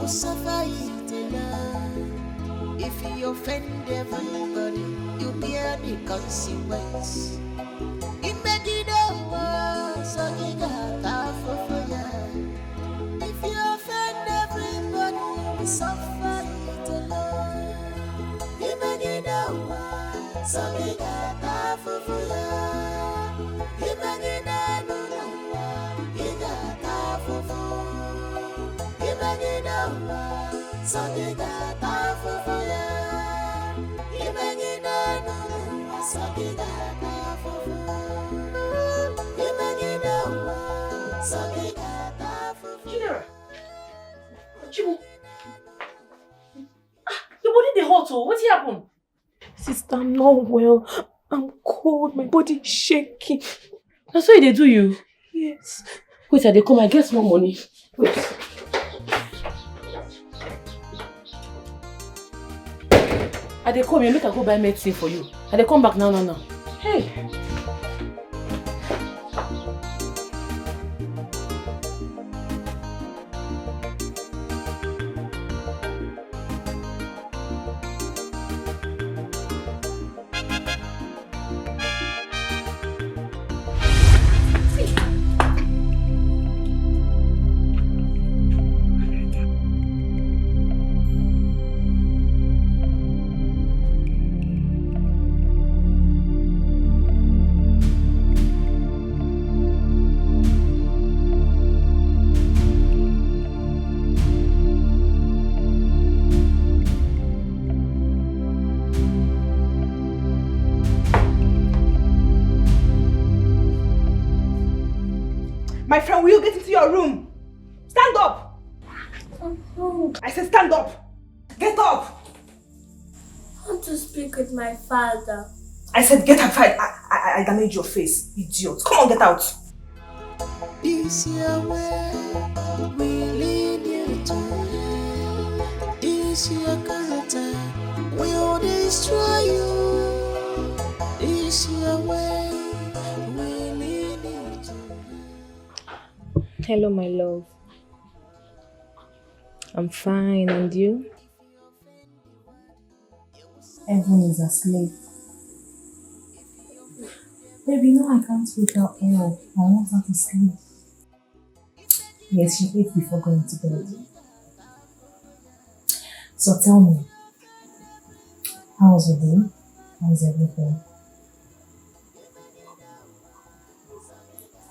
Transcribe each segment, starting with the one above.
will suffer it alone. If you offend everybody, you bear the consequence. Imagine so you got half of fire. If you offend everybody, you will suffer it alone. Imagine so you got half of fire. Imagine you got half of fire. Imagine so you got half of fire. Imagine so you got half of fire. General, Chibu, your body dey hot oh, what happened? Sister, I'm not well. I'm cold, my body is shaking. That's why they do you? Yes. Wait, I dey come, I get small money. Wait. I dey come, you make I go buy medicine for you. I dey come back now. Hey. My friend, will you get into your room? Stand up! I said stand up! Get up! I want to speak with my father. I said get outside. I damaged your face, idiot. Come on, get out. This your way, we lead you to. This your character, we'll destroy you. This your way, we lead you to. Hello, my love. I'm fine, and you? Everyone is asleep. Baby, no, I can't wake her up. I want her to sleep. Yes, she ate before going to bed. So tell me, how was your day? How's everything?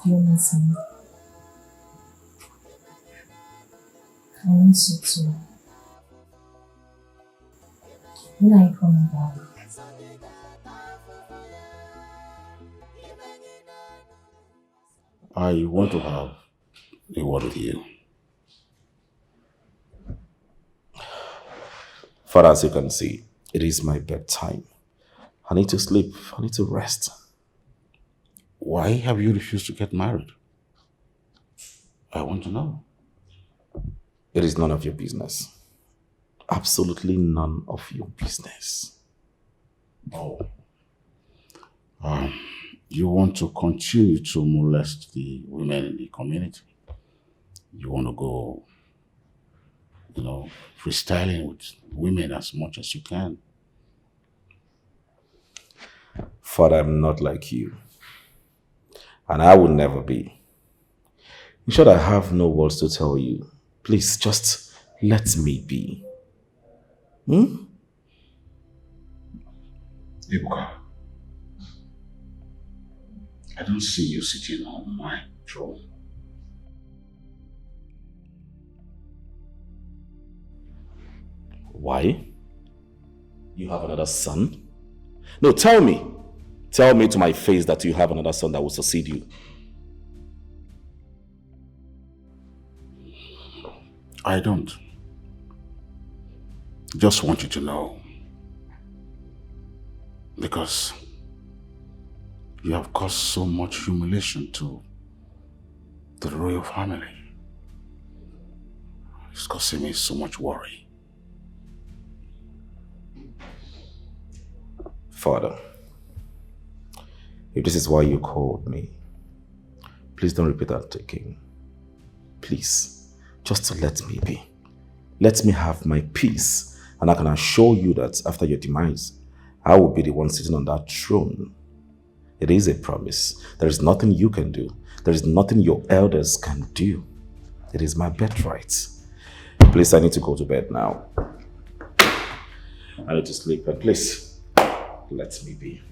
Do you miss me? I miss you too. When are you coming back? I want to have a word with you. Father, as you can see, it is my bedtime. I need to sleep. I need to rest. Why have you refused to get married? I want to know. It is none of your business. Absolutely none of your business. Oh. You want to continue to molest the women in the community. You want to go, freestyling with women as much as you can. Father, I'm not like you. And I will never be. In short, I have no words to tell you. Please, just let me be. Ibuka, I don't see you sitting on my throne. Why? You have another son? No, tell me. Tell me to my face that you have another son that will succeed you. I don't. Just want you to know. Because you have caused so much humiliation to the royal family. It's causing me so much worry. Father, if this is why you called me, please don't repeat that again. Please, just to let me be. Let me have my peace, and I can assure you that after your demise, I will be the one sitting on that throne. It is a promise. There is nothing you can do. There is nothing your elders can do. It is my birthright. Please, I need to go to bed now. I need to sleep, and please, let me be.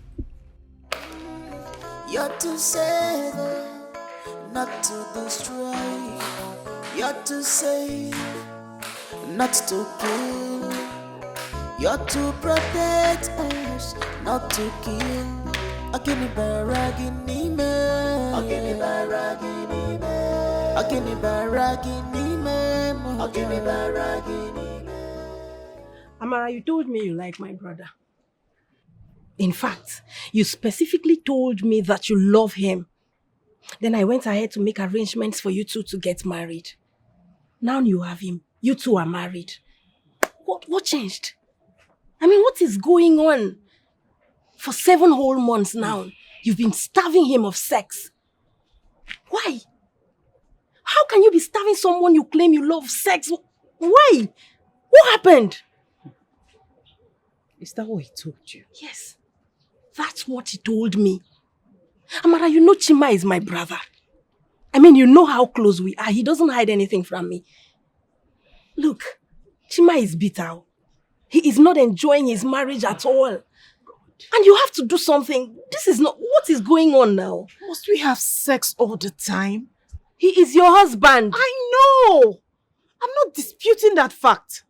You're to save, not to destroy. You're to save, not to kill. You're to protect us, not to kill. Akini baragini me, akini baragini me, akini baragini me, akini baragini me. Amara, you told me you like my brother. In fact, you specifically told me that you love him. Then I went ahead to make arrangements for you two to get married. Now you have him. You two are married. What changed? I mean, what is going on? For 7 whole months now, you've been starving him of sex. Why? How can you be starving someone you claim you love sex? Why? What happened? Is that what he told you? Yes. That's what he told me. Amara, you know Chima is my brother. I mean, you know how close we are. He doesn't hide anything from me. Look, Chima is bitter. He is not enjoying his marriage at all. And you have to do something. This is not... What is going on now? Must we have sex all the time? He is your husband. I know! I'm not disputing that fact.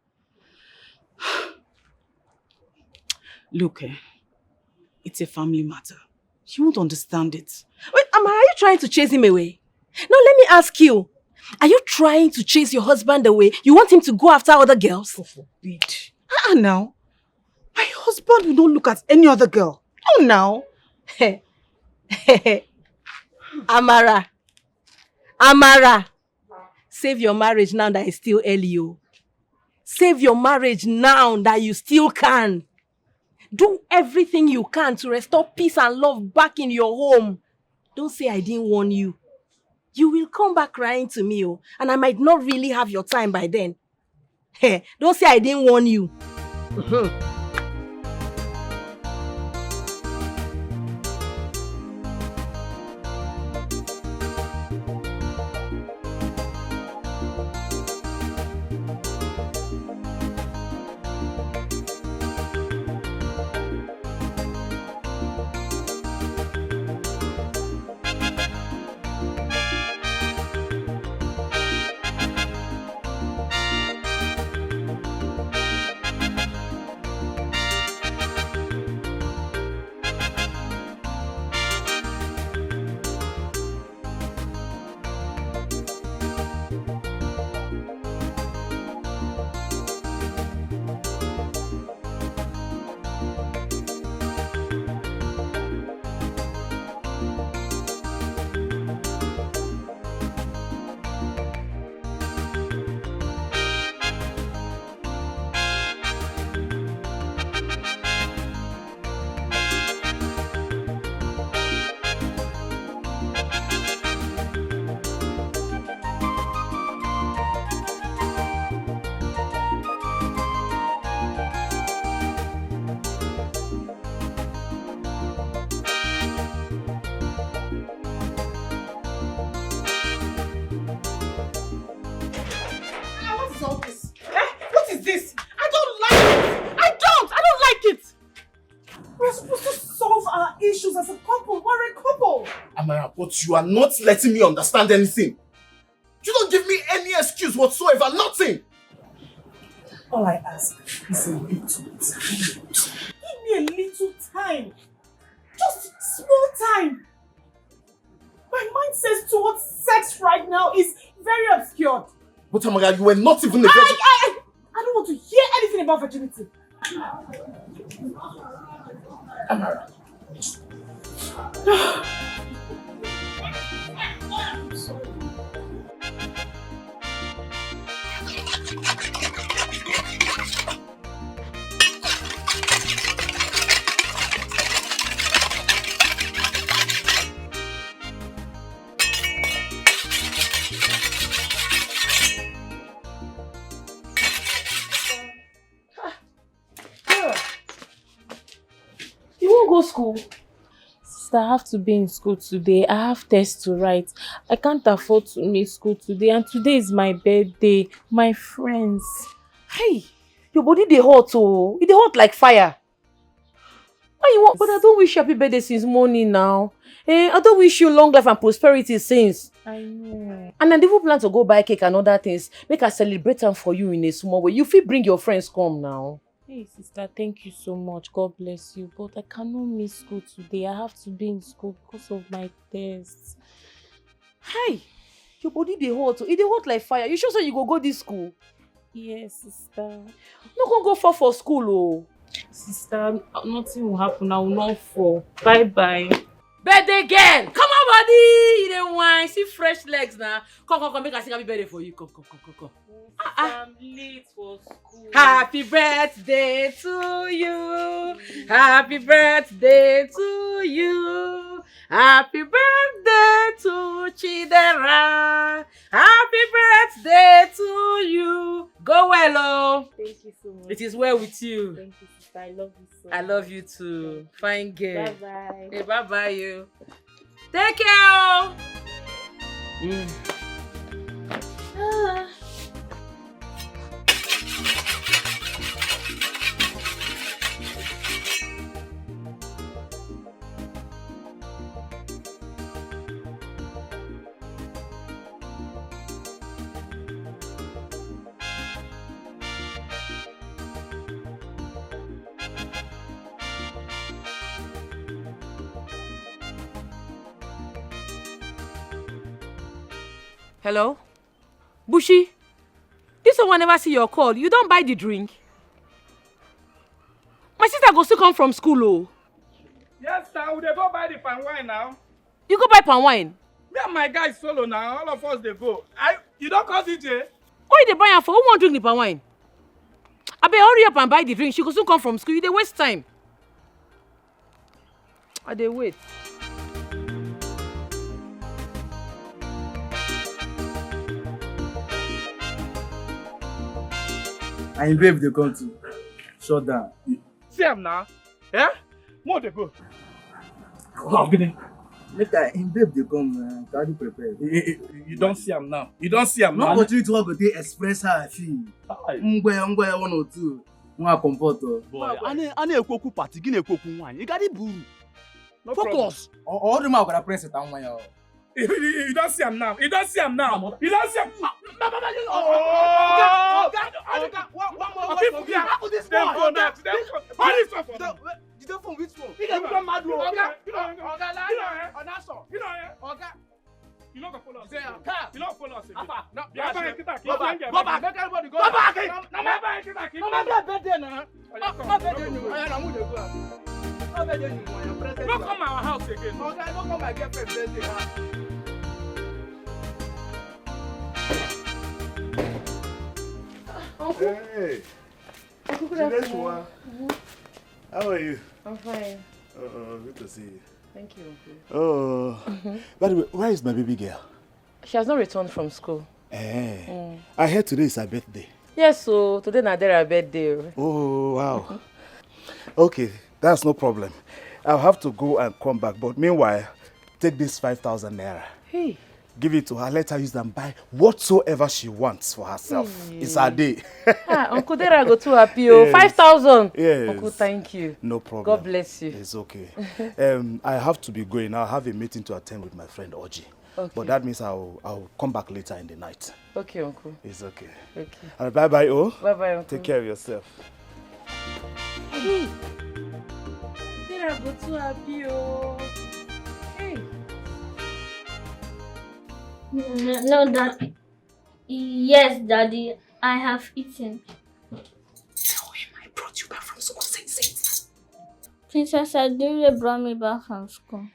Look, it's a family matter. You won't understand it. Wait, Amara, are you trying to chase him away? Now let me ask you. Are you trying to chase your husband away? You want him to go after other girls? God forbid. Now. My husband will not look at any other girl. Oh, now. Amara. Amara. Save your marriage now that it's still early. Save your marriage now that you still can. Do everything you can to restore peace and love back in your home. Don't say I didn't warn you. You will come back crying to me, and I might not really have your time by then. Don't say I didn't warn you. But you are not letting me understand anything. You don't give me any excuse whatsoever, nothing. All I ask is a little time. Give me a little time. Just small time. My mindset towards sex right now is very obscured. But Amara, you were not even a virgin. I don't want to hear anything about virginity. Amara. I'm sorry. school? Sister, I have to be in school today. I have tests to write. I can't afford to miss school today. And today is my birthday. My friends. Hey, your body dey hot oh. It dey hot like fire. Why you want? But I don't wish you happy birthday since morning now. I don't wish you long life and prosperity since. I know. And I even plan to go buy cake and other things. Make I celebrate them for you in a small way. You fit bring your friends come now. Hey, sister, thank you so much. God bless you. But I cannot miss school today. I have to be in school because of my tests. Hey, your body dey hot oh. It dey hot like fire. You sure say you go this school? Yes, sister. No go fall for school oh. Sister, nothing will happen. I will not fall. Bye-bye. Birthday girl! Come on, body! You dey wine. See fresh legs now. Come. Make I sing happy birthday for you. Come. I'm late for school. Happy birthday to you. Happy birthday to you. Happy birthday to Chidera. Happy birthday to you. Go well, oh. Thank you so much. It is well with you. Thank you, sister. I love you so much. I love you too. Fine girl. Bye-bye. Hey, bye-bye you. Take care. Hello? Bushi? This one never see your call. You don't buy the drink? My sister go still come from school, oh. Yes, now we dey go buy the palm wine now. You go buy palm wine? Me and my guys solo now. All of us they go. You don't call DJ? Why you dey buy am for? Who want drink the palm wine? Abeg hurry up and buy the drink. She go soon come from school. You dey waste time. I dey wait. And babe they come to shut down. See him now. Eh? More they go. Wow, get it. Later, in babe they come. Carry prepare. You don't see him now. You don't see him now. No opportunity to go to express how I feel. Ngwe 1 or 2. One comfort. Boy, ane ekwoku party, gini ekwoku wine. You got it boo. Focus. All the man gonna press it on one. You don't see him now. You don't see him now. You don't see him. The phone which phone? You don't follow us. You don't follow us. Go back. Make everybody go. Go back. Don't come our house again. Okay, don't come my girlfriend's birthday. Uncle. Hey. Uncle, good afternoon. How are you? I'm fine. Good to see you. Thank you, Uncle. By the way, where is my baby girl? She has not returned from school. I heard today is her birthday. Yes, so today na her birthday. Oh, wow. Okay, that's no problem. I'll have to go and come back. But meanwhile, take this 5,000 naira. Hey. Give it to her. Let her use them buy whatsoever she wants for herself. Hey. It's her day. Uncle Dera go too happy. Yes. 5,000. Yes. Uncle, thank you. No problem. God bless you. It's okay. I have to be going. I'll have a meeting to attend with my friend Oji. Okay. But that means I'll come back later in the night. Okay, Uncle. It's okay. Okay. Bye-bye, oh. Bye-bye, Uncle. Take care of yourself. Hey. Dera go too happy, oh. Hey. No, Dad. Yes, Daddy. I have eaten. Tell him I brought you back from school. Say it. Princess Adire brought me back from school.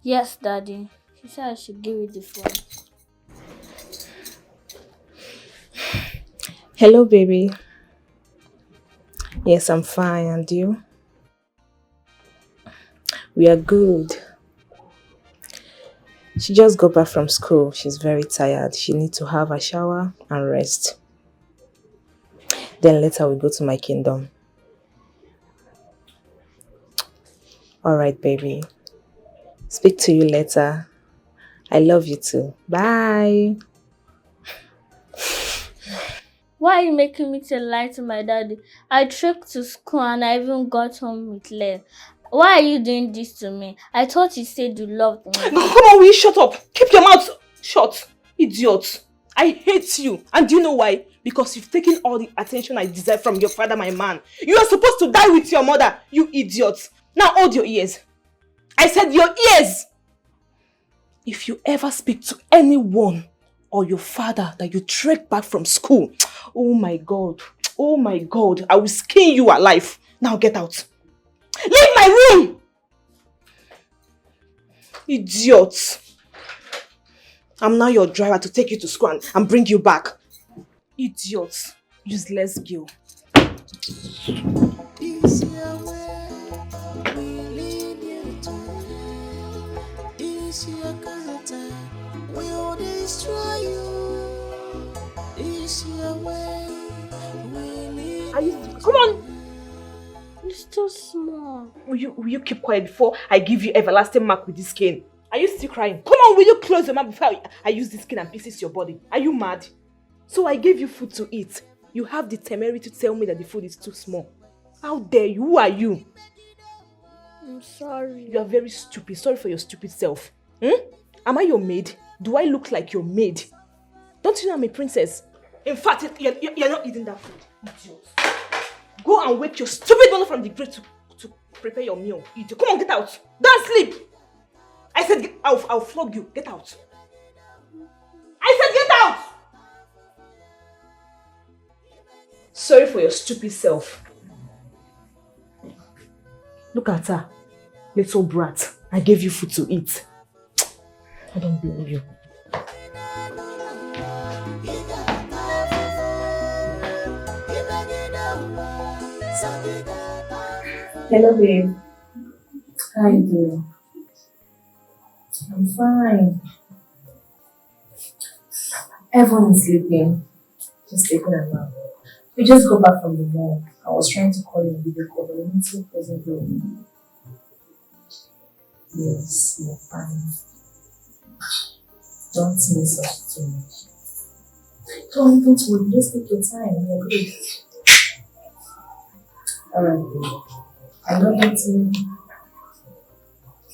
Yes, Daddy. She said I should give you the phone. Hello, baby. Yes, I'm fine. And you? We are good. She just got back from school. She's very tired. She needs to have a shower and rest. Then later we go to my kingdom. Alright, baby. Speak to you later. I love you too. Bye. Why are you making me to lie to my daddy? I trekked to school and I even got home with lead. Why are you doing this to me? I thought you said you loved me. Come on, will you shut up? Keep your mouth shut, idiot. I hate you. And do you know why? Because you've taken all the attention I deserve from your father, my man. You are supposed to die with your mother, you idiot. Now hold your ears. I said your ears. If you ever speak to anyone or your father that you trek back from school, oh my God, I will skin you alive. Now get out. Leave my room! Idiot. I'm now your driver to take you to school and bring you back. Idiot. Useless girl. This your way, we lead you to. This your character, we'll destroy you. This your way, we lead you. Come on! You're still small. Will you keep quiet before I give you everlasting mark with this cane? Are you still crying? Come on, will you close your mouth before I use this cane and pieces your body? Are you mad? So I gave you food to eat. You have the temerity to tell me that the food is too small. How dare you? Who are you? I'm sorry. You are very stupid. Sorry for your stupid self. Am I your maid? Do I look like your maid? Don't you know I'm a princess? In fact, you're not eating that food. Idiot. Go and wake your stupid mother from the grave to prepare your meal. Idiot. Come on, get out. Don't sleep. I said, I'll flog you. Get out. I said, get out. Sorry for your stupid self. Look at her. Little brat. I gave you food to eat. I don't blame you. Hello, babe. How you doing? I'm fine. Everyone is sleeping. Just taking a nap. We just got back from the mall. I was trying to call you on video call, but the meeting wasn't going. Yes, you're fine. Don't miss us too much. Don't worry. Just take your time. You're good. Alright, babe. I love you too.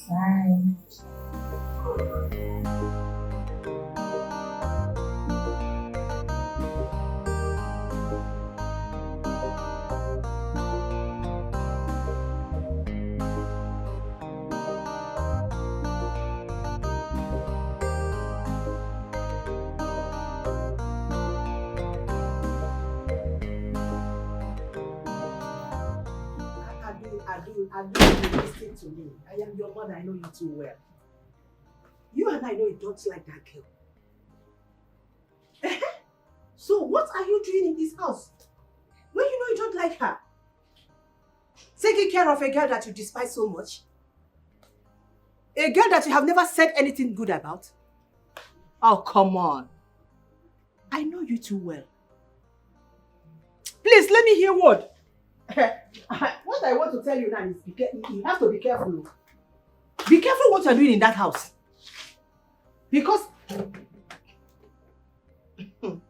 Bye. Listen to me. I am your mother, I know you too well. You and I know you don't like that girl. So what are you doing in this house? When you know you don't like her? Taking care of a girl that you despise so much? A girl that you have never said anything good about? Oh, come on. I know you too well. Please, let me hear what. What I want to tell you now is you have to be careful. Be careful what you're doing in that house. Because he hung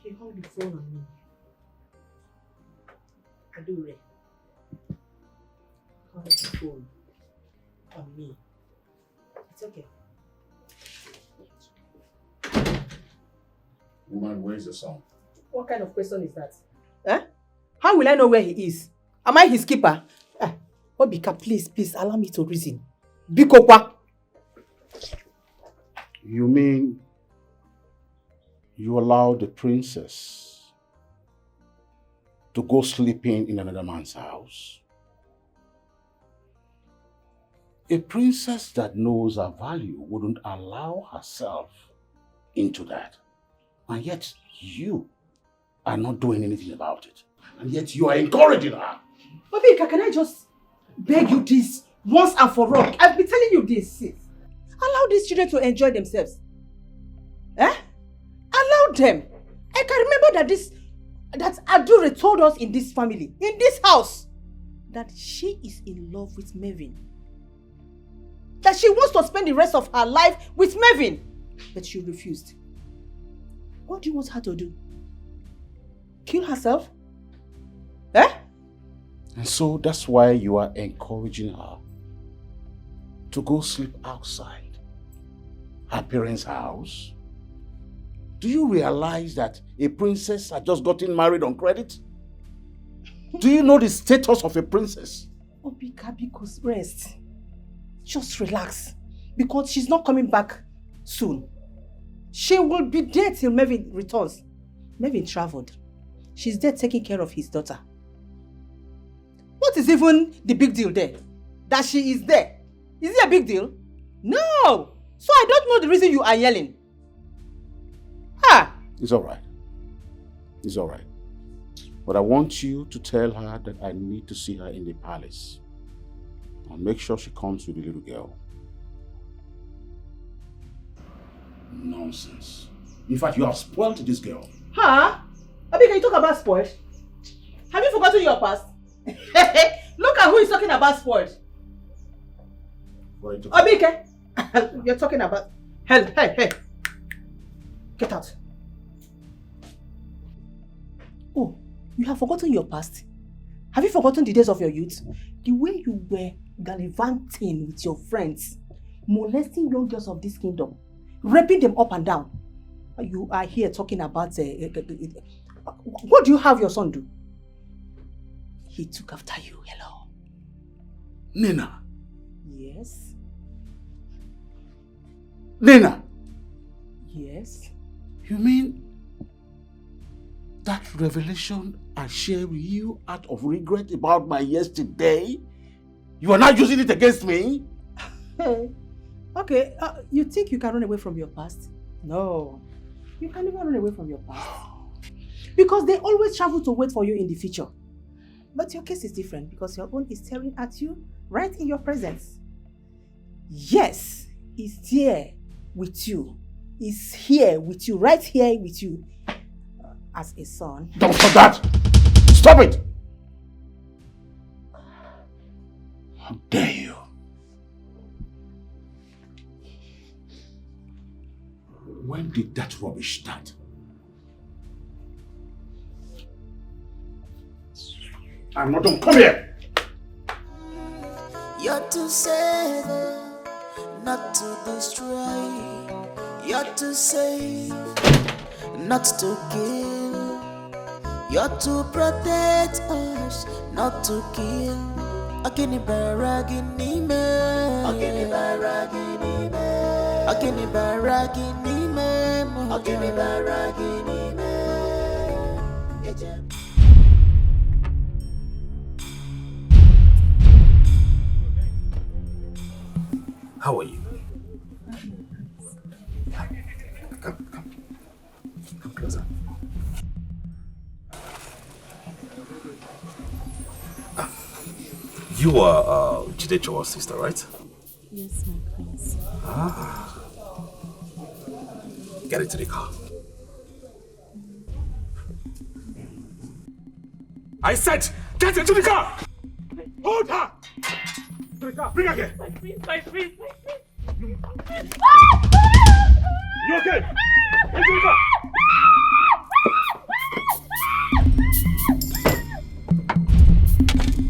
the phone on me. Adore. Hung the phone on me. It's okay. Woman, where is your son? What kind of question is that? Eh? How will I know where he is? Am I his keeper? Obika, please, allow me to reason. Bikokwa. You mean you allowed the princess to go sleeping in another man's house? A princess that knows her value wouldn't allow herself into that. And yet you are not doing anything about it. And yet you are encouraging her. Obika, can I just beg you this once and for all? I've been telling you this since. Allow these children to enjoy themselves. Allow them. I can remember that Adure told us in this family, in this house, that she is in love with Mervyn. That she wants to spend the rest of her life with Mervyn. But she refused. What do you want her to do? Kill herself? Eh? And so that's why you are encouraging her to go sleep outside her parents' house? Do you realize that a princess had just gotten married on credit? Do you know the status of a princess? Obika, because rest. Just relax. Because she's not coming back soon. She will be there till Mervyn returns. Mervyn traveled. She's there taking care of his daughter. What is even the big deal there? That she is there. Is it a big deal? No! So I don't know the reason you are yelling. It's alright. It's alright. But I want you to tell her that I need to see her in the palace. And make sure she comes with the little girl. Nonsense. In fact, you have spoiled this girl. Huh? Abi, can you talk about spoiled? Have you forgotten your past? Look at who is talking about spoiled. Abike, you're talking about... Hey. Get out. Oh, you have forgotten your past? Have you forgotten the days of your youth? The way you were gallivanting with your friends, molesting young girls of this kingdom, raping them up and down. You are here talking about... what do you have your son do? He took after you. Hello. Nina. Yes. Nina. Yes. You mean that revelation I shared with you out of regret about my yesterday? You are not using it against me? Okay, you think you can run away from your past? No. You can never run away from your past. Because they always travel to wait for you in the future. But your case is different because your own is staring at you right in your presence. Yes, it's there with you. It's here with you, right here with you. As a son. Don't stop that! Stop it! How dare you? When did that rubbish start? I'm not done. Come here! You're to save, not to destroy. You're to save, not to kill. You're to protect us, not to kill. Akini baragini me, akini baragini me, akini baragini me, akini baragini me. How are you? Come closer. You are Jide Chowa's sister, right? Yes, my prince. Get into the car. I said, get into the car! Hold her! To the car, bring her here! My prince. You okay? Into the car!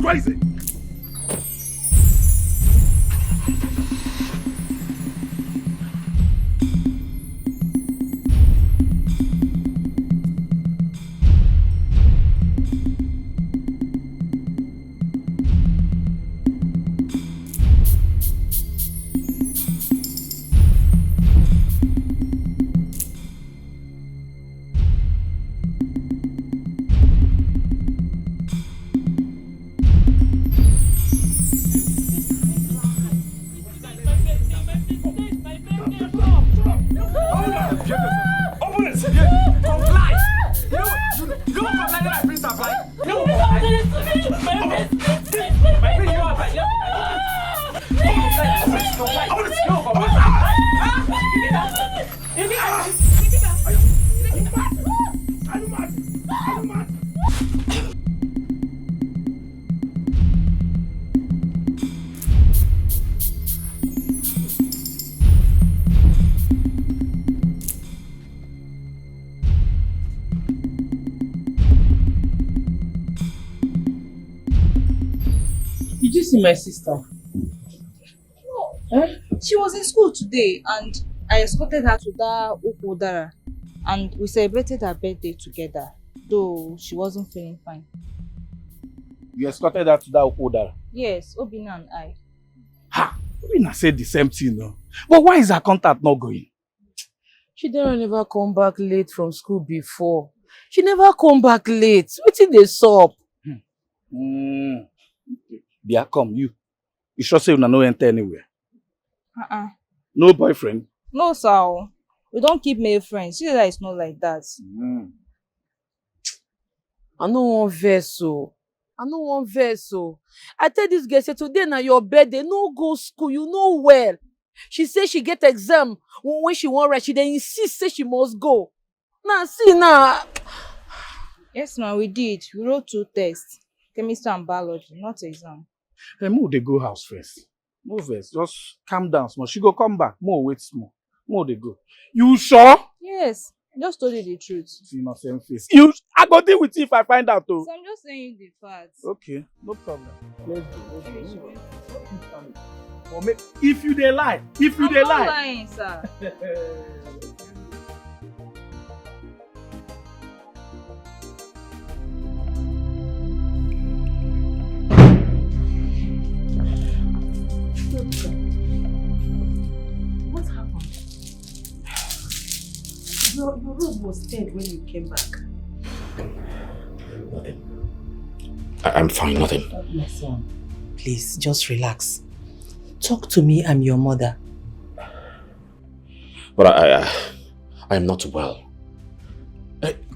Crazy! see my sister. Eh? She was in school today and I escorted her to that Ukodara and we celebrated her birthday together, though she wasn't feeling fine. You escorted her to that Okoda. Yes, Obina and I. Ha! Obina said the same thing, no? But why is her contact not going? She never come back late from school before. She never come back late. Wetin dey sup? Bia, come, you. You sure say you no enter anywhere? No No boyfriend? No, sir. We don't keep male friends. See that it's not like that. I no wan vex o. I tell this girl say today na your birthday, no go school, you know well. She say she get exam when she wan write, she dey insist say she must go. Now see now. Yes, ma'am, we did. We wrote 2 tests. Chemistry and biology, not exam. Hey, Mo, they go house first. Mo first. Just calm down small. She go come back. Mo, wait small. Mo, they go. You sure? Yes, I just told you the truth. See my same face. I go deal with you if I find out though. So I'm just saying you the facts. Okay, no problem. Let's go. But if you dey lie, I'm not lying, sir. What happened? Your room was dead when you came back. Nothing. I'm fine, nothing. My son, please, just relax. Talk to me, I'm your mother. But I am not well.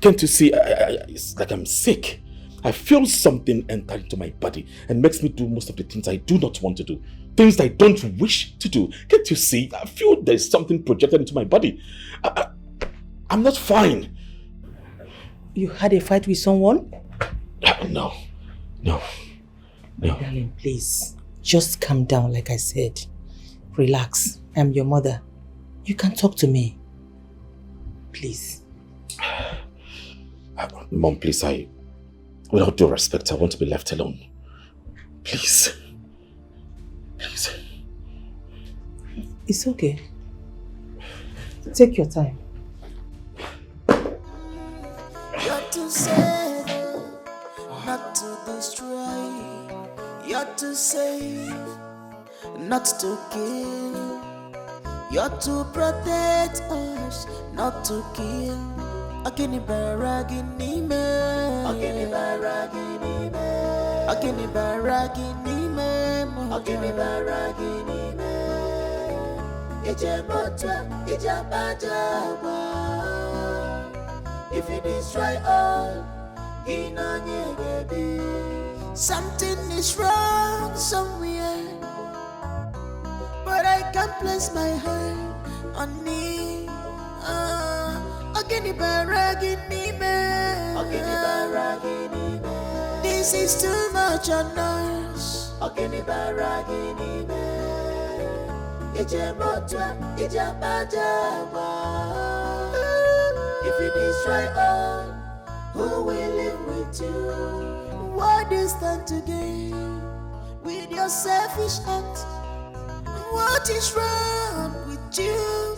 Can't you see? It's like I'm sick. I feel something enter into my body and makes me do most of the things I do not want to do. Things I don't wish to do. Can't you see? I feel there's something projected into my body. I'm not fine. You had a fight with someone? No. Darling, please, just calm down like I said. Relax, I'm your mother. You can talk to me. Please. Mom, please, without due respect, I want to be left alone. Please. Please. It's okay. Take your time. You're to save, not to destroy. You're to save, not to kill. You're to protect us, not to kill. Akini baragini me, akini baragini me, akini baragini me, akini baragini me. Ije motwa, ije bajaba. If you destroy all, something is wrong somewhere, but I can't place my hand on me. This is too much on us. If you destroy all, who will live with you? What is stand to gain with your selfish act? What is wrong with you?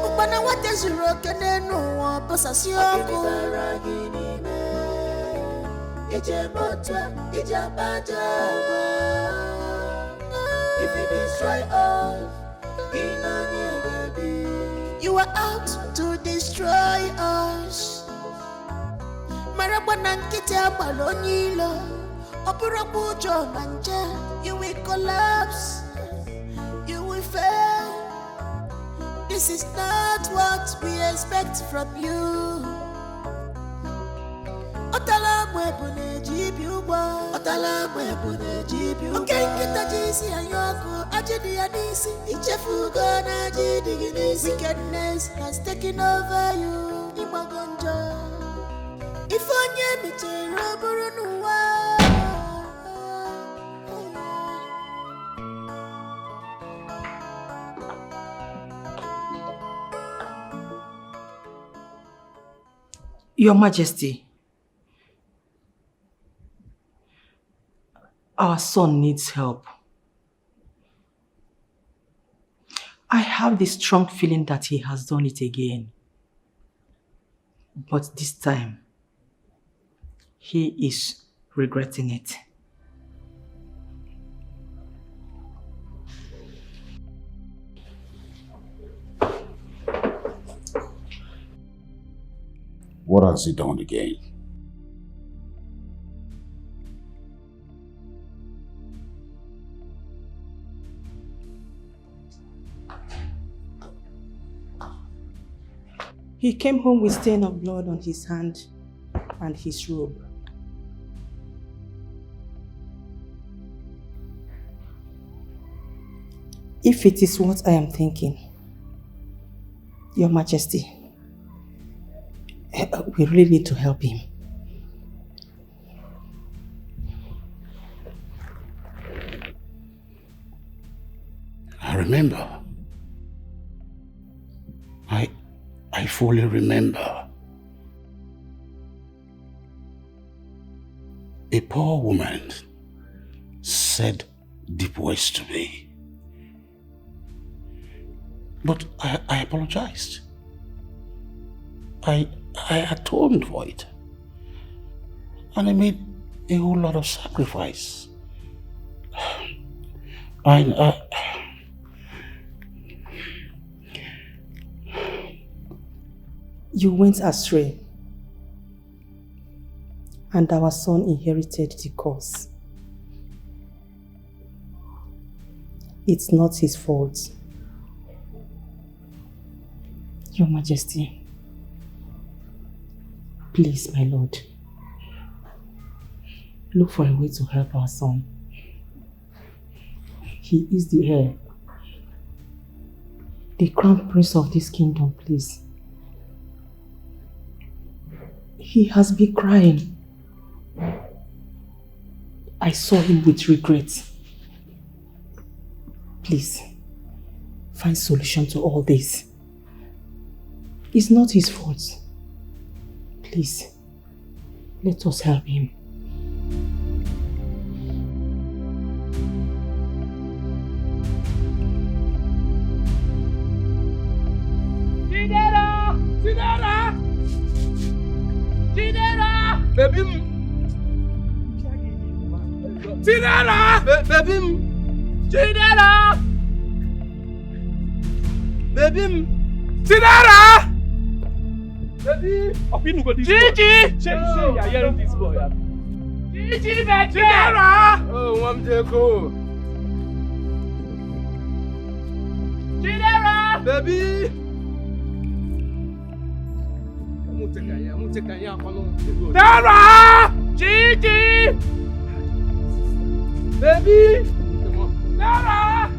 Upana what is wrong? Can no one possess you? If you destroy all, you are out to destroy us. You will collapse, you will fail. This is not what we expect from you. Otala mwebune jibiuwa, otala mwebune jibiuwa. Okay, kita jisi anyoko, ajidi anisi, ichefu gona ajidi ginisi. Wickedness has taken over you, imagonja. Ifonye michero burunuwa. Your Majesty, our son needs help. I have the strong feeling that he has done it again. But this time, he is regretting it. What has he done again? He came home with stain of blood on his hand and his robe. If it is what I am thinking, Your Majesty, we really need to help him. I remember. I fully remember. A poor woman said deep words to me. But I apologized. I atoned for it. And I made a whole lot of sacrifice. You went astray, and our son inherited the curse. It's not his fault. Your Majesty, please, my lord, look for a way to help our son. He is the heir, the crown prince of this kingdom, please. He has been crying. I saw him with regret. Please, find solution to all this. It's not his fault. Please, let us help him. Chidera! Chidera! Chidera! Baby! Chidera! Baby! Chidera! Baby! Chidera! Baby! Gigi! Check you are hearing this boy. Gigi, baby! Chidera! Oh, one day go. Chidera! Baby! Dara! Gigi! Baby! Dara!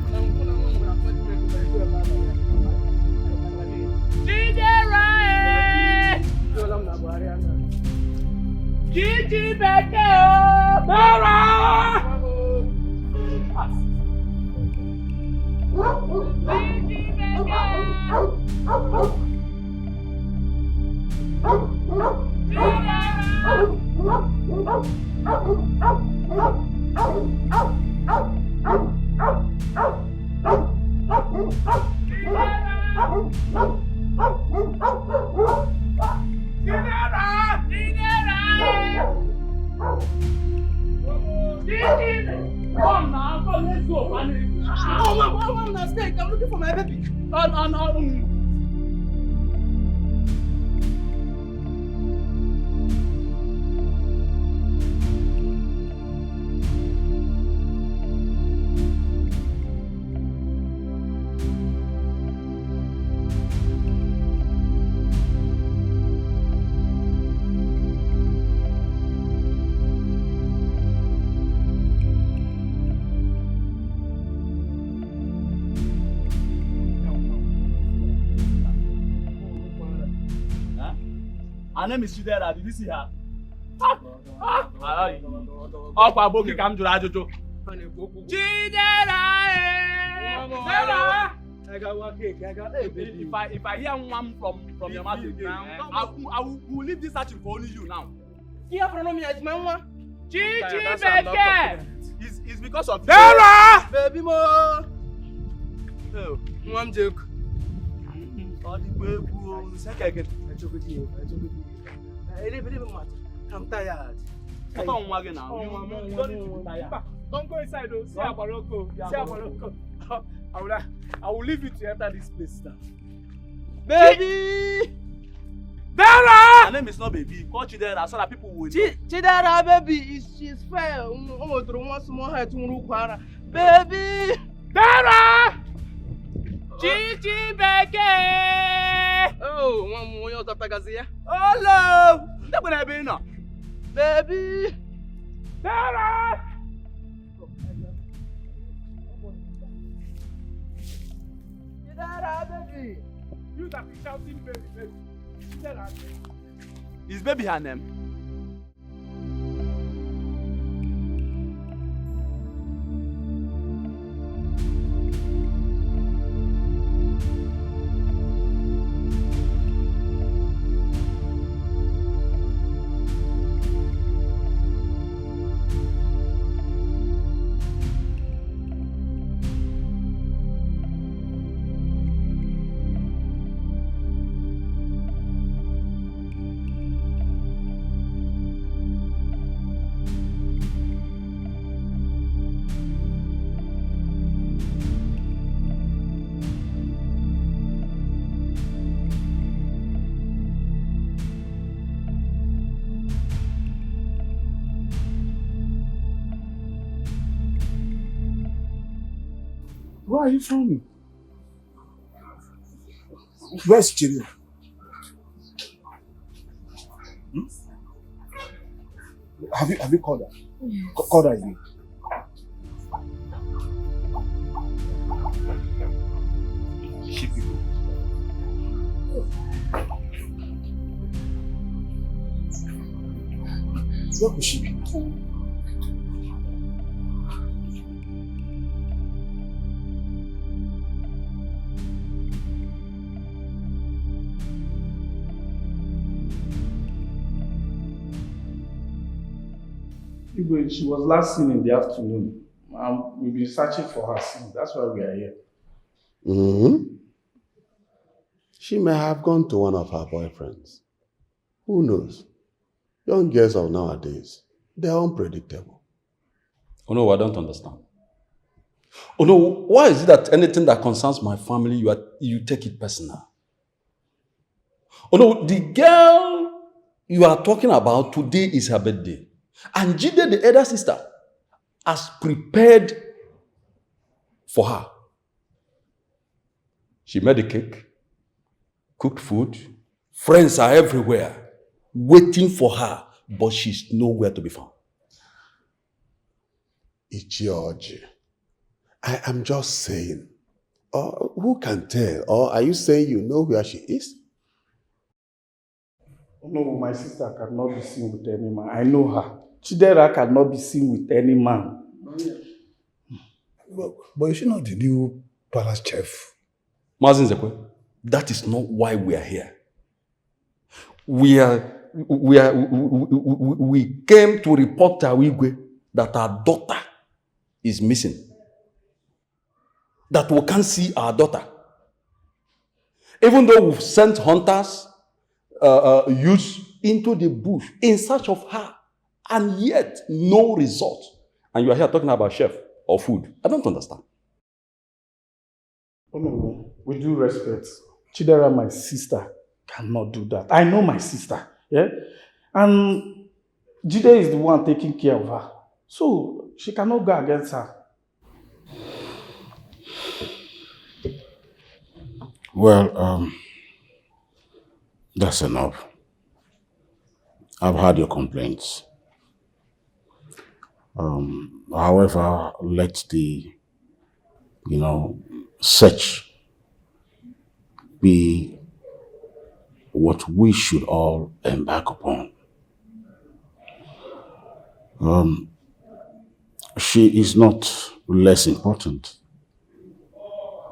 Gigi, baby! Dara! Gigi, baby! Come now, come, let's go, man. Oh, my mistake. I'm looking for my baby. Her name is Chidera. Did you see her? Ọkwa boki ka m jụrụ ajụjụ. Chidera! Chidera! If I hear one from your mouth again, I will leave this searching for only you now. Here from me is my one. Gigi Beke! It's because of Dara! Baby mo. Oh, one joke. All the way to second. I'm tired. Don't go inside though. See Abaroko. I will leave you to enter this place now. Baby! Dara! My name is not baby. Call Chidera so that people will know. Chidera, baby, she's fair. Baby! Dara! Gigi Beke! Oh, one more year after Gazia. Hello! That's what I've been now. Baby! Dara! Chidera, baby! You that be shouting baby. Is baby her name? Why are you frowning? Where's Chidi? Have you called her? Yes. Called her again. She people. Where could she be? She was last seen in the afternoon. We've been searching for her since. That's why we are here. She may have gone to one of her boyfriends. Who knows? Young girls of nowadays, they're unpredictable. Oh no, I don't understand. Oh no, why is it that anything that concerns my family, you take it personal? Oh no, the girl you are talking about today is her birthday. And Jide, the elder sister, has prepared for her. She made a cake, cooked food. Friends are everywhere, waiting for her, but she's nowhere to be found. George, I am just saying. Who can tell? Or are you saying you know where she is? No, my sister cannot be seen with any man. I know her. Chidera cannot be seen with any man. But is she not the new palace chef? Mazin Zekwe, that is not why we are here. We came to report to Awigwe that our daughter is missing. That we can't see our daughter. Even though we've sent hunters, youths into the bush in search of her, and yet no result. And you are here talking about chef or food. I don't understand. Oh no, with due respect, Chidera, my sister, cannot do that. I know my sister, yeah? And Jide is the one taking care of her. So she cannot go against her. Well, that's enough. I've heard your complaints. However, let the, search be what we should all embark upon. She is not less important.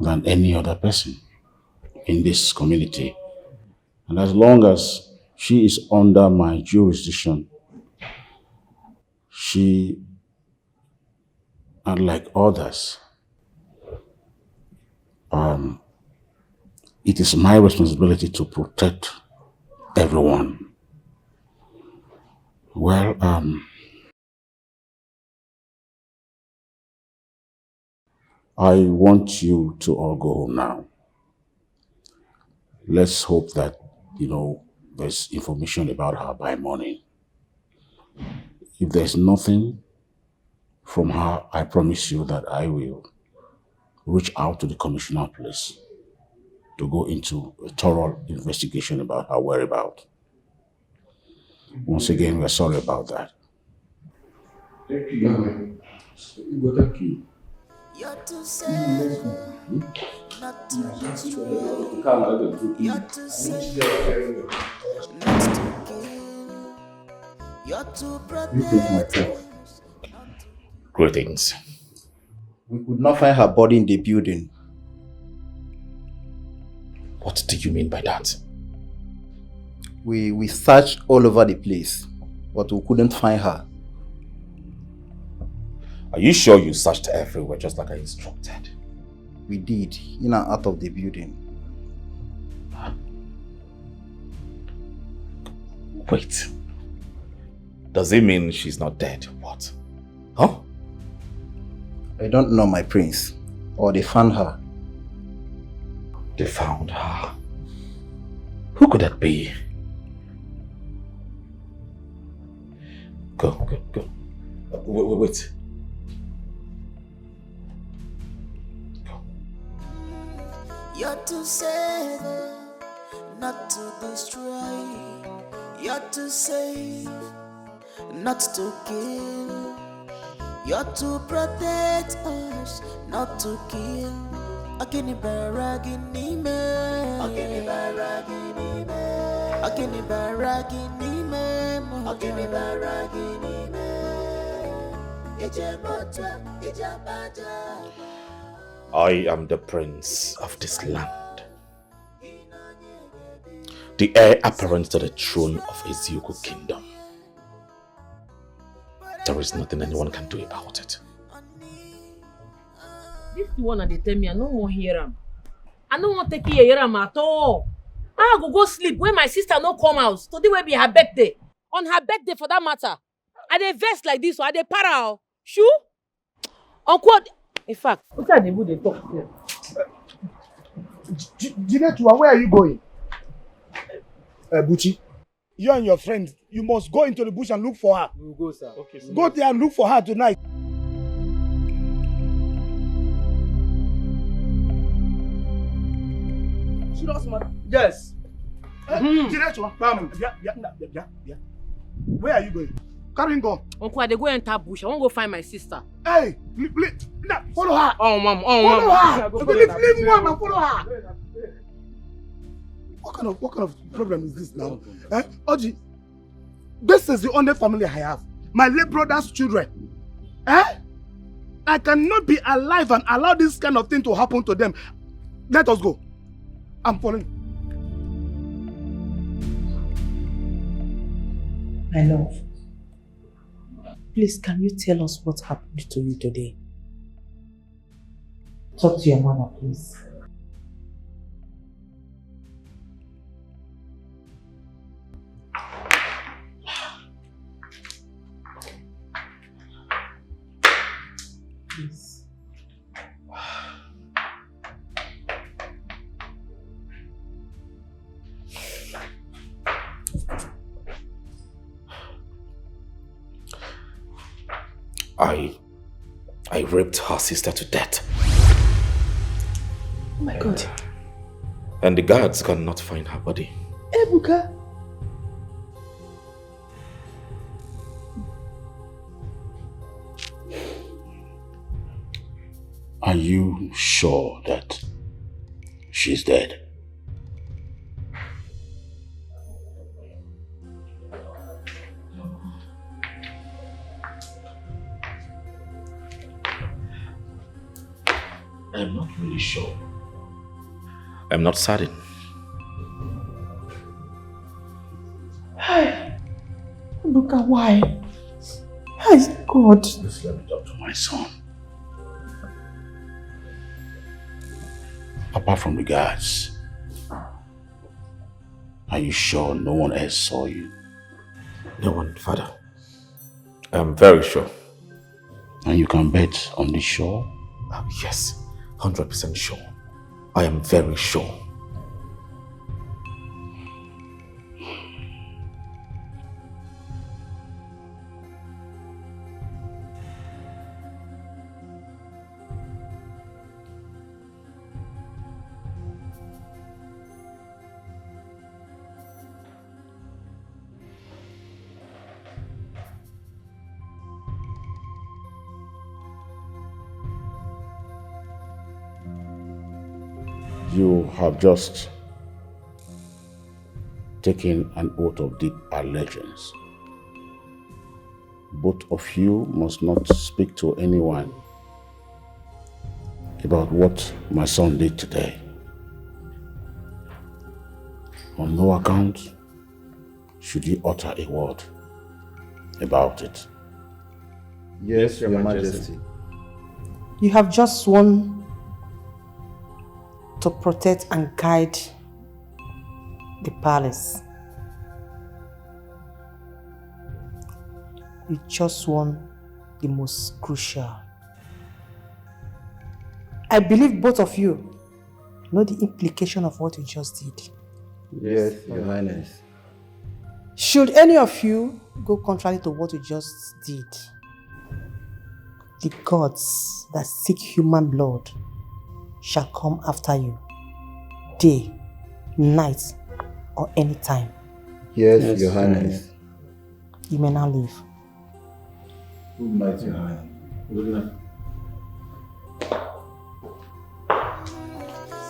than any other person in this community. And as long as she is under my jurisdiction, she, unlike others, it is my responsibility to protect everyone. Well, I want you to all go home now. Let's hope that, there's information about her by morning. If there's nothing from her, I promise you that I will reach out to the commissioner of police to go into a thorough investigation about her whereabouts. Once again, we're sorry about that. Thank you. Thank you. You're too sad, not to destroy. You're too sad, not to kill. You're too protective. Greetings. We could not find her body in the building. What do you mean by that? We searched all over the place, but we couldn't find her. Are you sure you searched everywhere just like I instructed? We did, in and out of the building. Wait. Does it mean she's not dead? What? Huh? I don't know, my prince. Or they found her. They found her? Who could that be? Go. Wait. You're to save, not to destroy. You're to save, not to kill. You're to protect us, not to kill. Akini baragini me, akini baragini me, akini baragini me, akini baragini me. Ijebota, ijabaja. I am the prince of this land, the heir apparent to the throne of Wazico kingdom. There is nothing anyone can do about it. This one they tell me I no want hear am. I no want take hear am at all. I go sleep when my sister no come out. Today will be her birthday. On her birthday for that matter. I dey vex like this, so I dey para. Shoo? Uncle, in fact, what are they talk here? Jinetua, where are you going? Buchi, you and your friends, you must go into the bush and look for her. We'll go, sir. Okay, sir. Go there and look for her tonight. Serious, man? Yes. Jinetua, come. Yeah. Where are you going? Carry go. Uncle, I dey go enter bush. I want to go find my sister. Hey, follow her. Oh, mom. Follow her. Leave mom and follow her. What kind of problem is this now? Oji, this is the only family I have. My late brother's children. I cannot be alive and allow this kind of thing to happen to them. Let us go. I'm following. My love, please can you tell us what happened to you today? Talk to your mama, please. Please. I raped her sister to death. Oh my God. And the guards cannot find her body. Ebuka. Are you sure that she's dead? I'm not really sure. I'm not certain. Hey, Ebuka, why? Hey, God. Just let me talk to my son. Apart from regards, are you sure no one else saw you? No one, Father. I'm very sure. And you can bet on the sure? Yes, 100% sure. I am very sure. You have just taken an oath of deep allegiance. Both of you must not speak to anyone about what my son did today. On no account should you utter a word about it. Yes, Your Majesty. You have just sworn to protect and guide the palace. You just won the most crucial. I believe both of you know the implication of what you just did. Yes, Your Highness. Should any of you go contrary to what you just did, the gods that seek human blood shall come after you, day, night, or any time. Yes, Your Highness. You may now leave. Good night, Your Highness. Good night.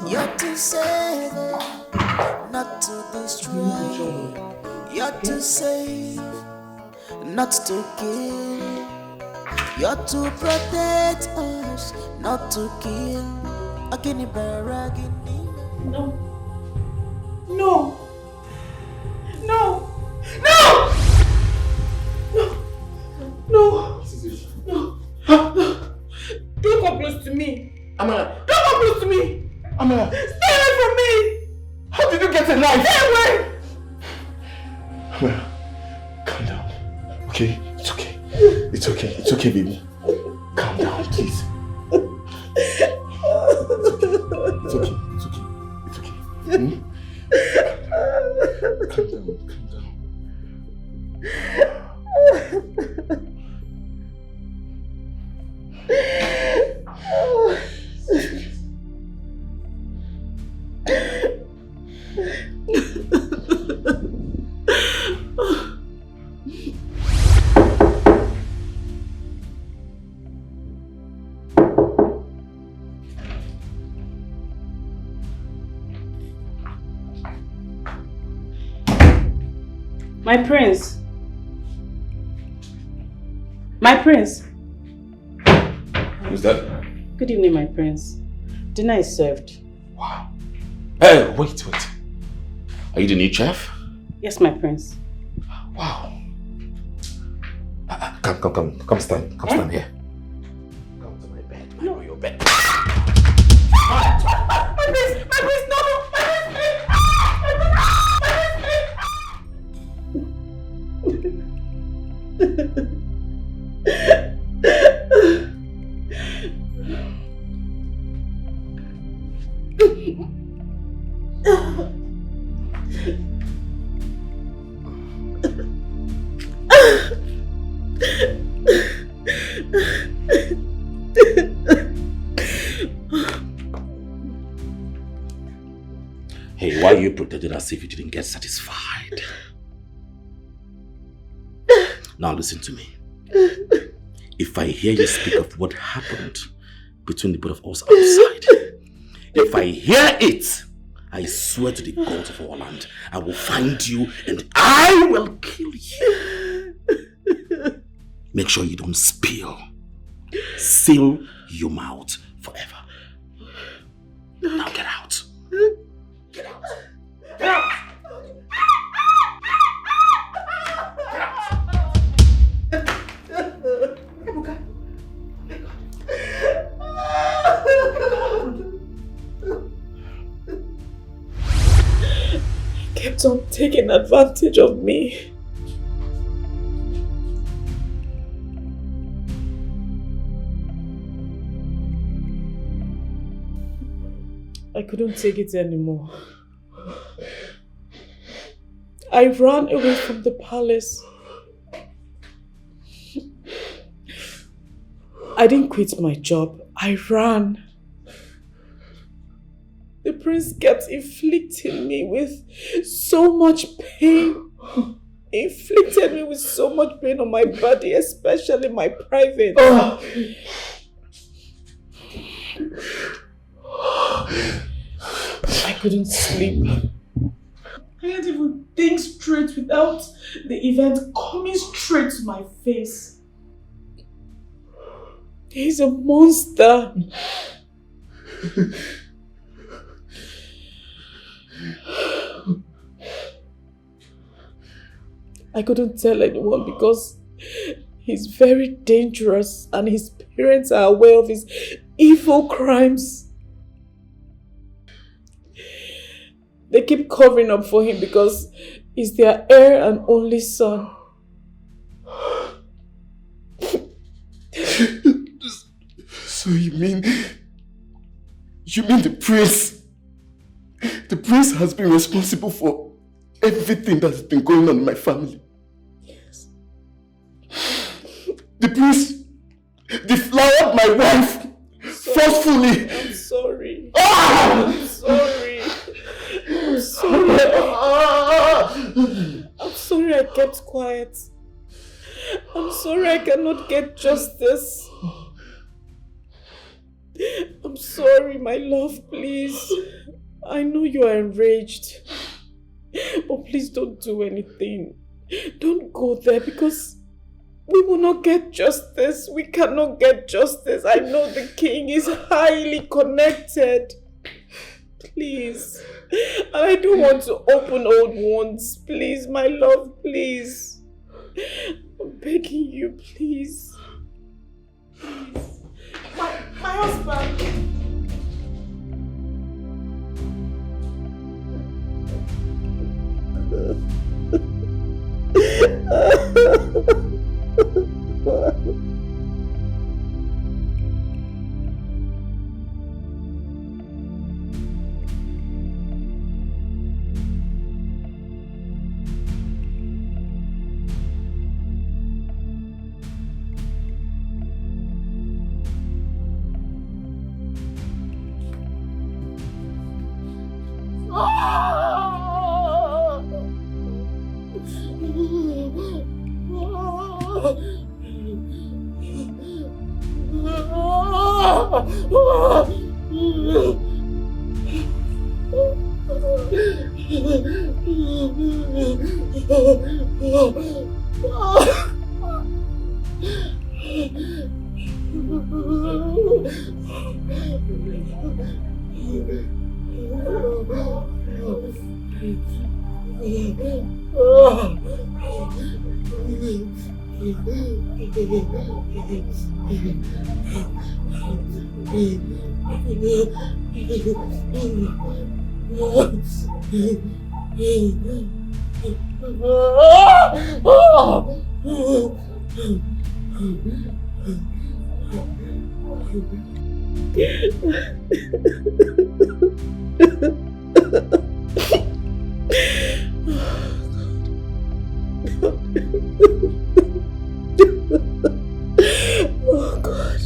You're to save, not to destroy. You're to save, not to kill. You're to protect us, not to kill. Agini baragini. No. No. No. No! No. No. No. Don't come close to me. Amara. Don't come close to me. Amara. Stay away from me. How did you get a knife? Stay away. Amara, calm down. Okay, it's okay. It's okay. It's okay, baby. Calm down, please. It's okay. It's okay. It's okay. It's okay. Hmm? Calm down. Calm down. My prince. My prince. Who's that? Good evening, my prince. Dinner is served. Wow. Hey, wait. Are you the new chef? Yes, my prince. Wow. Come stand. Come stand here. Come to my bed, my royal bed. My prince, no, Hey, why are you pretending as if you didn't get satisfied? Now listen to me. If I hear you speak of what happened between the both of us outside, if I hear it, I swear to the gods of our land, I will find you and I will kill you. Make sure you don't spill. Seal your mouth forever. Now get out. Get out. Get out. Ebuka. He kept on taking advantage of me. I couldn't take it anymore. I ran away from the palace. I didn't quit my job. I ran. The prince kept inflicting me with so much pain. He inflicted me with so much pain on my body, especially my private. I couldn't sleep. I can't even think straight without the event coming straight to my face. He's a monster. I couldn't tell anyone because he's very dangerous and his parents are aware of his evil crimes. They keep covering up for him because he's their heir and only son. So you mean the prince has been responsible for everything that's been going on in my family? Yes. The prince deflowered my wife forcefully. I'm sorry. Ah! I'm sorry. I'm sorry. I'm sorry I kept quiet. I'm sorry I cannot get justice. I'm sorry, my love, please. I know you are enraged. But please don't do anything. Don't go there because we will not get justice. We cannot get justice. I know the king is highly connected. Please. And I don't want to open old wounds. Please, my love, please. I'm begging you, please. Please. My husband. Oh God.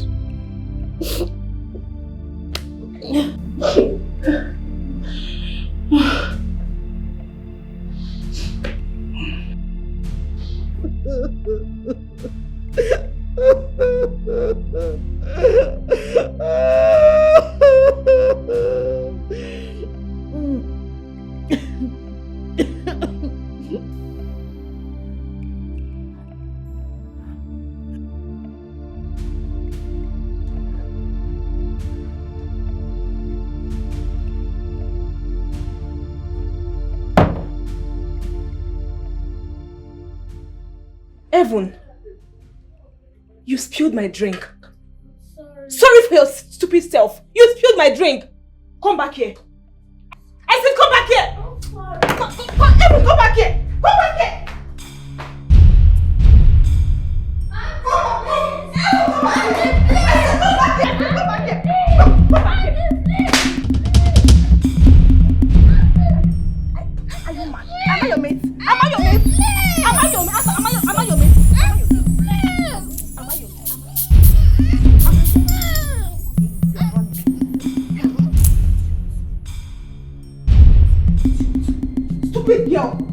Evan, you spilled my drink. Sorry for your stupid self. You spilled my drink. Come back here. I said come back here. Evan, come back here. Come back here. Are you mad? Am I your mate? Am I your mate? Am I your mate? Am I your mate? Am I your mate? Stupid girl!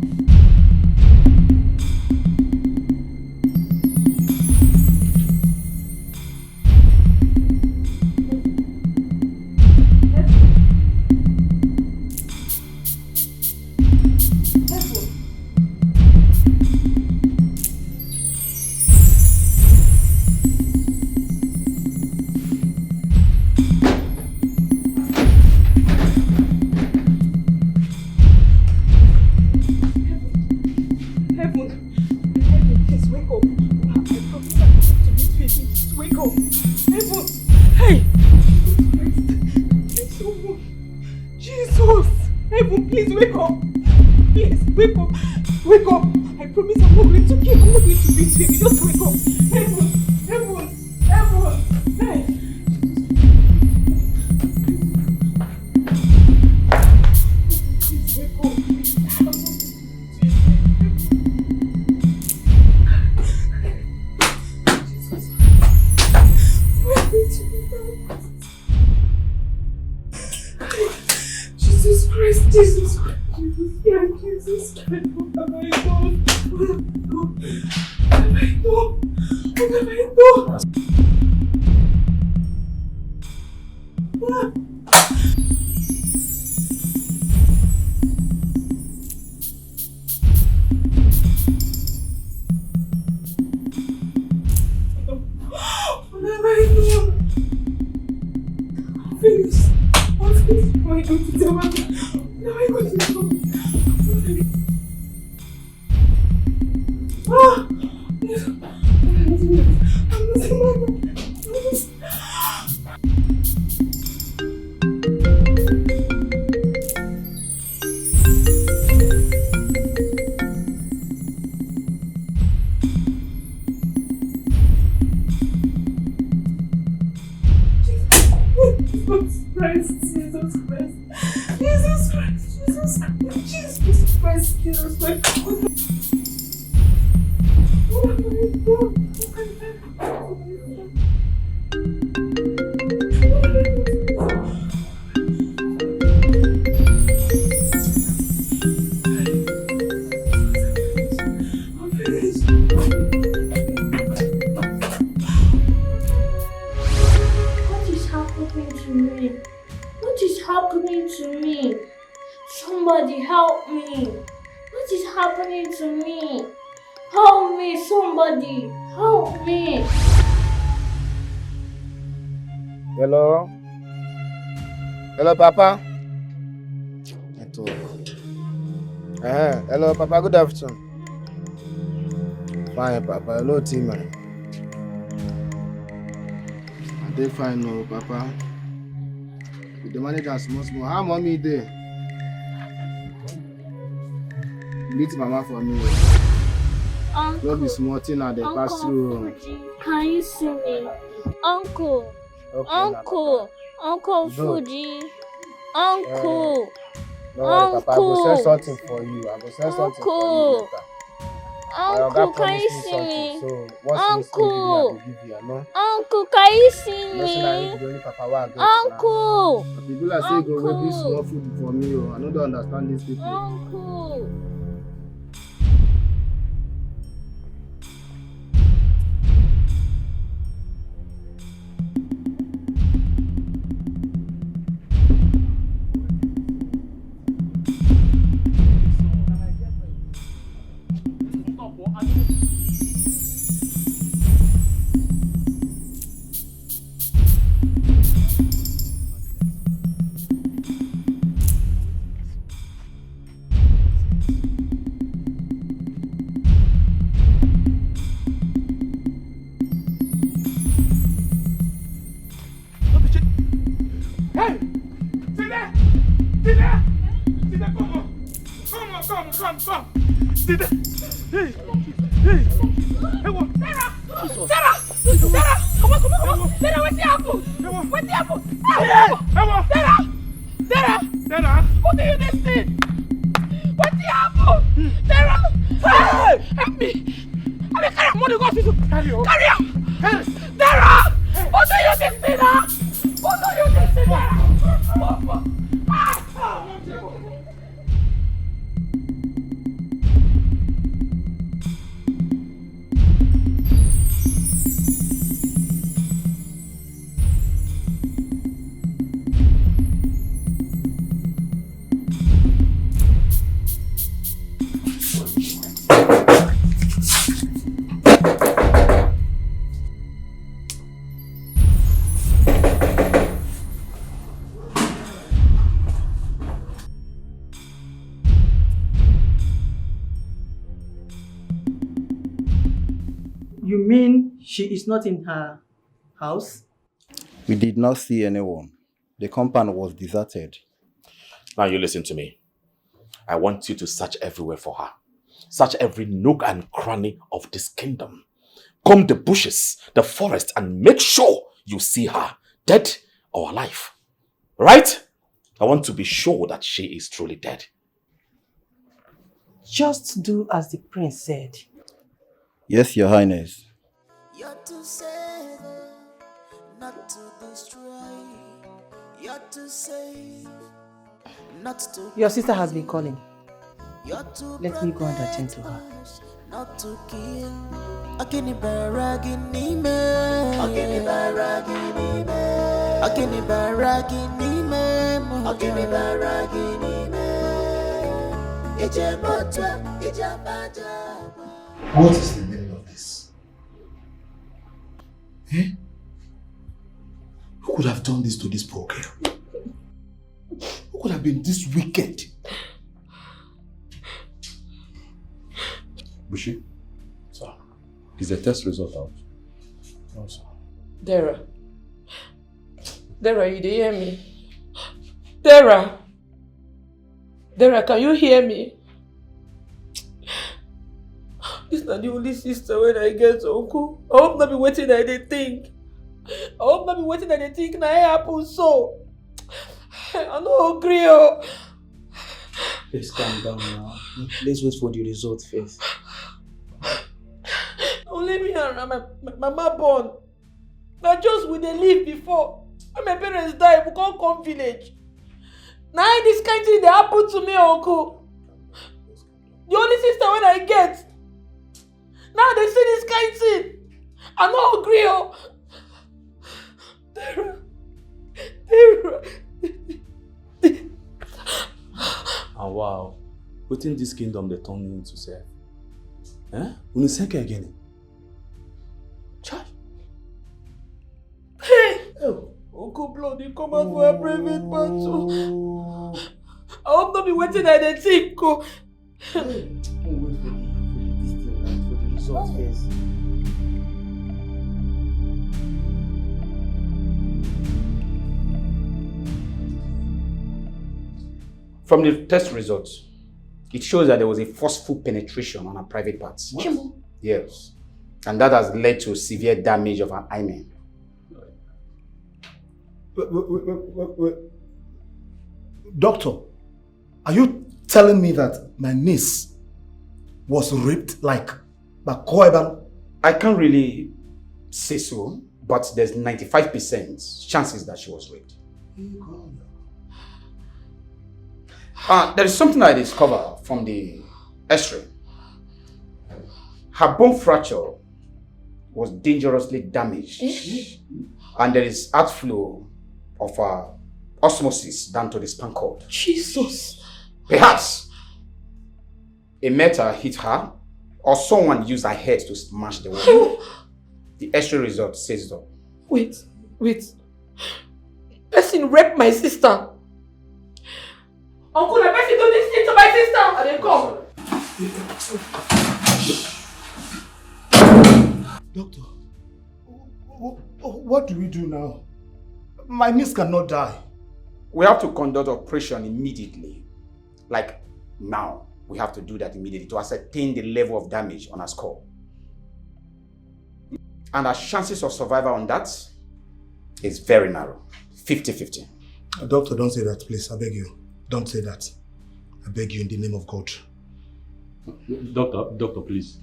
Hello? Hello, Papa? Hello, Papa. Good afternoon. Fine, Papa. Hello, team. I dey fine, no, Papa. The manager small. How mommy dey? Meet Mama for me. Uncle. Don't be small thing and they pass through. Can you see me? Uncle. Okay, Uncle. Uncle Fuji. Uncle. Don't worry, Papa. I go send something for you. I go send something for you later. Uncle, can you see me? So once Uncle. you I will give you, no? Uncle, can you see No, say na you be me? the only Papa wey I get Uncle. now. But people like say you go wait this small food for me. I no dey understand these people. Uncle. Come. Dida. Hey. Hey, what? Sarah! Come on. Sarah, what's happened? Sarah! What do you this thing? What's happened? Sarah! Hey! Help me! Carry on, go to Carry on! Sarah! What do you this thing, You mean she is not in her house? We did not see anyone. The compound was deserted. Now you listen to me. I want you to search everywhere for her. Search every nook and cranny of this kingdom. Comb the bushes, the forest, and make sure you see her, dead or alive. Right? I want to be sure that she is truly dead. Just do as the prince said. Yes, Your Highness. You're to save, not to destroy. You're to save, not to. Your sister has been calling. You're to Let me go and attend to her. Not to kill. Akini baragini me. Akini baragini me. Akini baragini me. Akini baragini me. Ijebotwa, ijabada. What is the meaning of this? Eh? Who could have done this to this poor girl? Who could have been this wicked? Bushi? Sir. Is the test result out? No, sir. Dara, you do hear me? Dara, can you hear me? This is not the only sister when I get uncle. I hope not be waiting that they think. Now it happen so. I no agree. Please calm down now. Let's wait for the result first. Only me and my mama born. Now just we dey live before. When my parents die, we can't come village. Now this kind of thing they happen to me, uncle. The only sister when I get. Now they see this kind of thing. I no agree. Ah wow. Within this kingdom they turn you into serve. Eh? Uni seke again. Chai. Hey! Oh, Uncle Bloody, come out for a private battle. I hope not be waiting at the think. Wait for the result first. From the test results, it shows that there was a forceful penetration on her private parts. What? Yes. And that has led to severe damage of her hymen. Wait. Doctor, are you telling me that my niece was raped like by Koeban? I can't really say so, but there's 95% chances that she was raped. There is something I discovered from the X-ray. Her bone fracture was dangerously damaged, and there is outflow of osmosis down to the spinal cord. Jesus! Perhaps a metal hit her, or someone used her head to smash the wall. The X-ray result says so. Wait. Person raped my sister. Uncle, the person do this thing to my sister. And then come. Doctor, what do we do now? My niece cannot die. We have to conduct operation immediately. Like now, we have to do that immediately to ascertain the level of damage on our skull. And our chances of survival on that is very narrow. 50-50. Doctor, don't say that, please. I beg you. Don't say that. I beg you in the name of God. Doctor, please.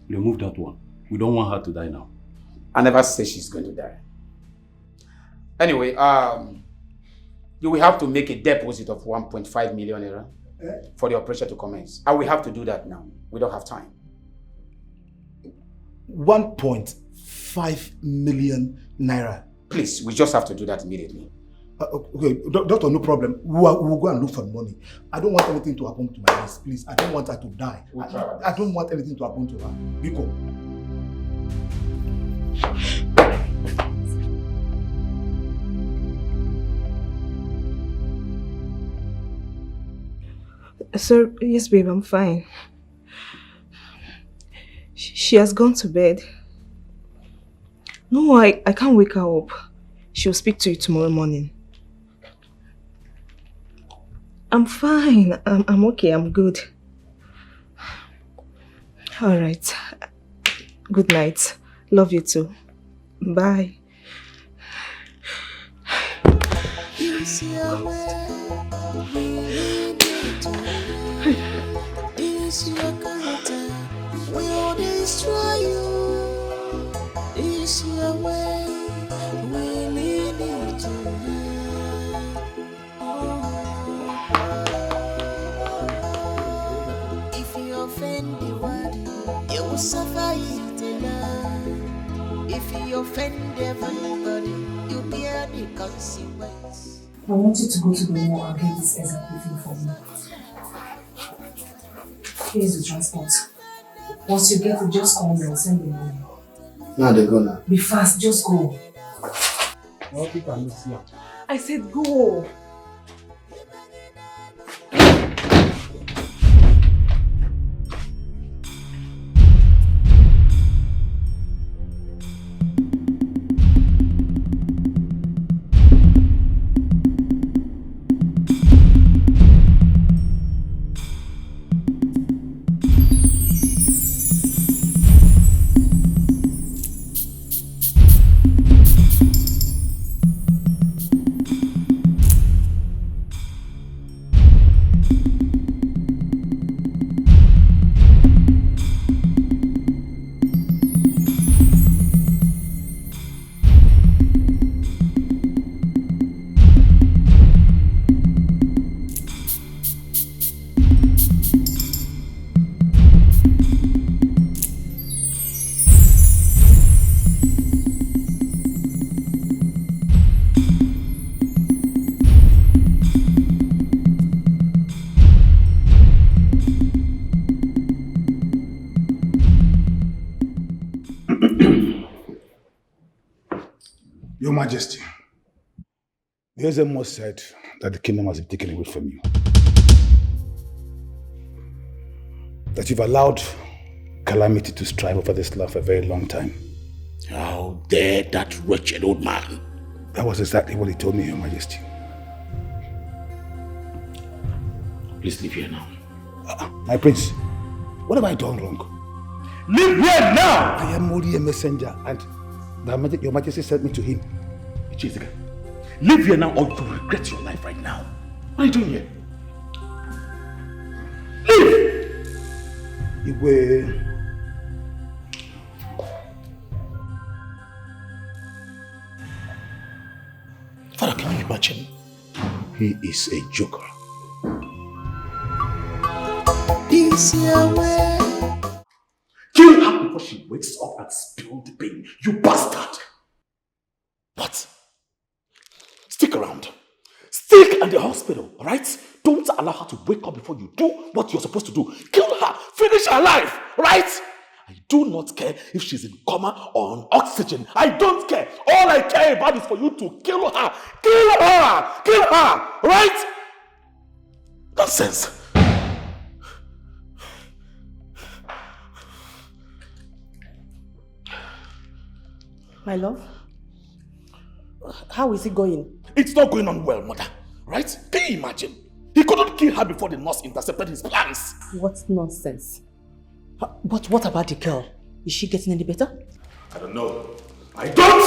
Remove that one. We don't want her to die now. I never say she's going to die. Anyway, you will have to make a deposit of 1.5 million naira for the operation to commence. And we have to do that now. We don't have time. 1.5 million naira. Please, we just have to do that immediately. Okay, doctor, no problem. We'll go and look for the money. I don't want anything to happen to my niece, please. I don't want her to die. I don't want anything to happen to her. Biko. Sir, yes, babe, I'm fine. She has gone to bed. No, I can't wake her up. She'll speak to you tomorrow morning. I'm fine. I'm okay. I'm good. All right. Good night. Love you too. Bye. It's your way, we need to. It's your character, we'll destroy you. It's your way, we need to. If you offend the world, you will suffer it alone. If you offend everybody, you bear the consequence. I want you to go to the mall and get this Escalating for me. Here's the transport. Once you get it, just call me and send the money. Now they go now. Be fast, just go. I said go. Your Majesty, the Ezemo said that the kingdom has been taken away from you. That you've allowed calamity to strive over this land for a very long time. How dare that wretched old man? That was exactly what he told me, Your Majesty. Please leave here now. My prince, what have I done wrong? Leave here now! I am only a messenger and Your Majesty sent me to him. Jessica, leave here now or you regret your life right now. What are you doing here? Leave! Igwe. Father, can you imagine? He is a joker. This your way. Kill her before she wakes up and spills the pain, you bastard! What? Stick around. Stick at the hospital, alright? Don't allow her to wake up before you do what you're supposed to do. Kill her! Finish her life, right? I do not care if she's in coma or on oxygen. I don't care. All I care about is for you to kill her. Kill her! Kill her! Right? Nonsense. My love? How is it going? It's not going on well, mother. Right? Can you imagine? He couldn't kill her before the nurse intercepted his plans. What nonsense. But what about the girl? Is she getting any better? I don't know. I don't